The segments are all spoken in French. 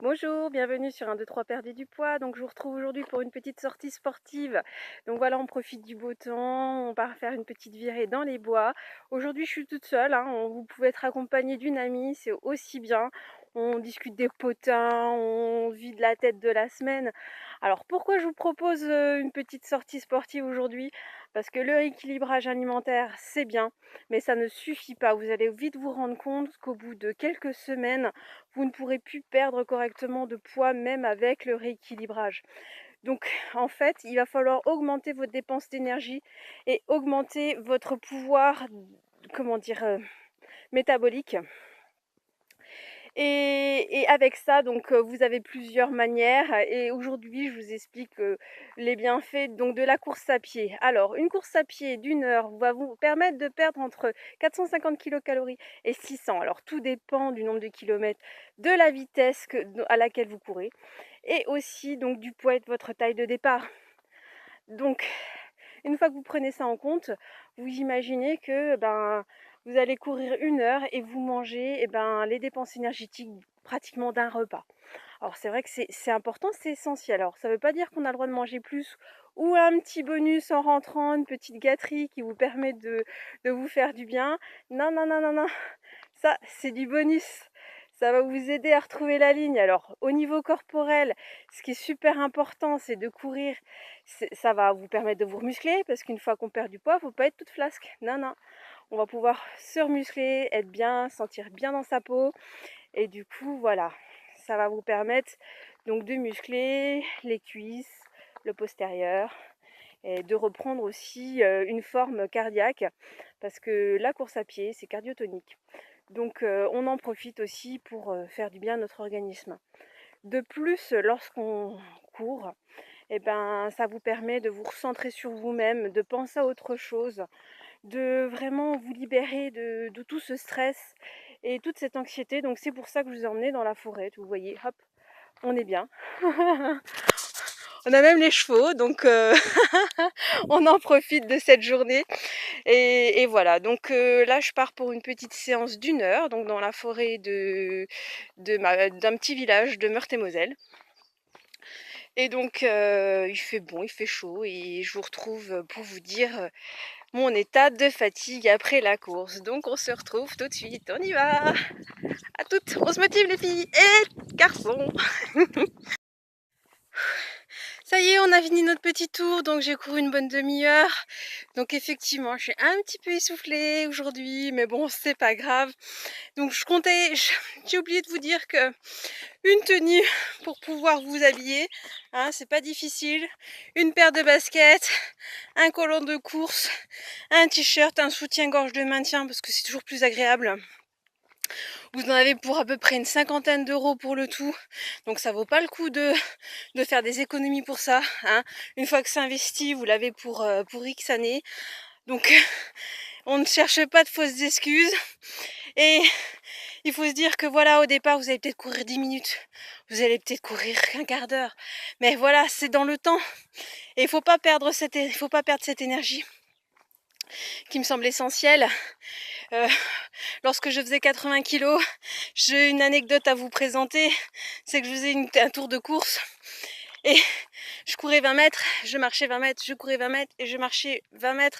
Bonjour, bienvenue sur 1, 2, 3 perdez du poids. Donc je vous retrouve aujourd'hui pour une petite sortie sportive. Donc voilà, on profite du beau temps, on part faire une petite virée dans les bois. Aujourd'hui je suis toute seule, hein. Vous pouvez être accompagné d'une amie, c'est aussi bien. On discute des potins, on vide la tête de la semaine. Alors pourquoi je vous propose une petite sortie sportive aujourd'hui? Parce que le rééquilibrage alimentaire c'est bien, mais ça ne suffit pas. Vous allez vite vous rendre compte qu'au bout de quelques semaines, vous ne pourrez plus perdre correctement de poids même avec le rééquilibrage. Donc en fait, il va falloir augmenter vos dépenses d'énergie et augmenter votre pouvoir, comment dire, métabolique. Et avec ça, donc vous avez plusieurs manières et aujourd'hui, je vous explique, les bienfaits donc de la course à pied. Alors, une course à pied d'1 heure va vous permettre de perdre entre 450 kilocalories et 600. Alors tout dépend du nombre de kilomètres, de la vitesse à laquelle vous courez et aussi donc du poids et de votre taille de départ. Donc une fois que vous prenez ça en compte, vous imaginez que, vous allez courir 1 heure et vous mangez, les dépenses énergétiques pratiquement d'un repas. Alors c'est vrai que c'est important, c'est essentiel. Alors ça ne veut pas dire qu'on a le droit de manger plus ou un petit bonus en rentrant, une petite gâterie qui vous permet de vous faire du bien. Non, non, non, non, non, ça c'est du bonus. Ça va vous aider à retrouver la ligne. Alors au niveau corporel, ce qui est super important, c'est de courir. Ça va vous permettre de vous remuscler parce qu'une fois qu'on perd du poids, il ne faut pas être toute flasque. Non, non, on va pouvoir se remuscler, être bien, sentir bien dans sa peau. Et du coup, voilà, ça va vous permettre donc de muscler les cuisses, le postérieur et de reprendre aussi une forme cardiaque parce que la course à pied, c'est cardiotonique. Donc on en profite aussi pour faire du bien à notre organisme. De plus, lorsqu'on court, ça vous permet de vous recentrer sur vous-même, de penser à autre chose, de vraiment vous libérer de tout ce stress et toute cette anxiété. Donc c'est pour ça que je vous ai emmené dans la forêt. Vous voyez, hop, on est bien. On a même les chevaux, donc on en profite de cette journée. Et voilà, donc là je pars pour une petite séance d'1 heure, donc dans la forêt d'un petit village de Meurthe-et-Moselle. Et donc il fait bon, il fait chaud et je vous retrouve pour vous dire mon état de fatigue après la course. Donc on se retrouve tout de suite, on y va! À toutes, on se motive les filles et garçons! Ça y est, on a fini notre petit tour, donc j'ai couru une bonne demi-heure. Donc effectivement, je suis un petit peu essoufflée aujourd'hui, mais bon, c'est pas grave. Donc j'ai oublié de vous dire que une tenue pour pouvoir vous habiller, hein, c'est pas difficile. Une paire de baskets, un collant de course, un t-shirt, un soutien-gorge de maintien parce que c'est toujours plus agréable. Vous en avez pour à peu près une cinquantaine d'euros pour le tout. Donc ça vaut pas le coup de faire des économies pour ça, hein. Une fois que c'est investi, vous l'avez pour X années. Donc on ne cherche pas de fausses excuses. Et il faut se dire que voilà, au départ, vous allez peut-être courir 10 minutes. Vous allez peut-être courir un quart d'heure. Mais voilà, c'est dans le temps. Et il faut pas perdre cette énergie qui me semble essentielle. Lorsque je faisais 80 kilos, j'ai une anecdote à vous présenter. C'est que je faisais un tour de course. Et je courais 20 mètres, je marchais 20 mètres, je courais 20 mètres et je marchais 20 mètres.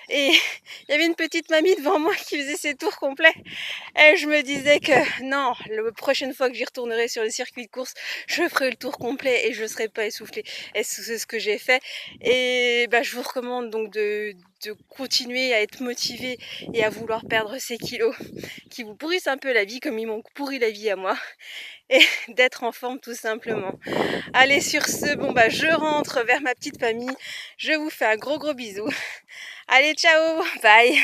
Et il y avait une petite mamie devant moi qui faisait ses tours complets. Et je me disais que non, la prochaine fois que j'y retournerai sur le circuit de course, je ferai le tour complet et je ne serai pas essoufflée. Et c'est ce que j'ai fait. Et je vous recommande donc de continuer à être motivé et à vouloir perdre ces kilos qui vous pourrissent un peu la vie comme ils m'ont pourri la vie à moi. Et d'être en forme tout simplement. Allez, sur ce, je rentre vers ma petite famille. Je vous fais un gros bisou. Allez, ciao, bye.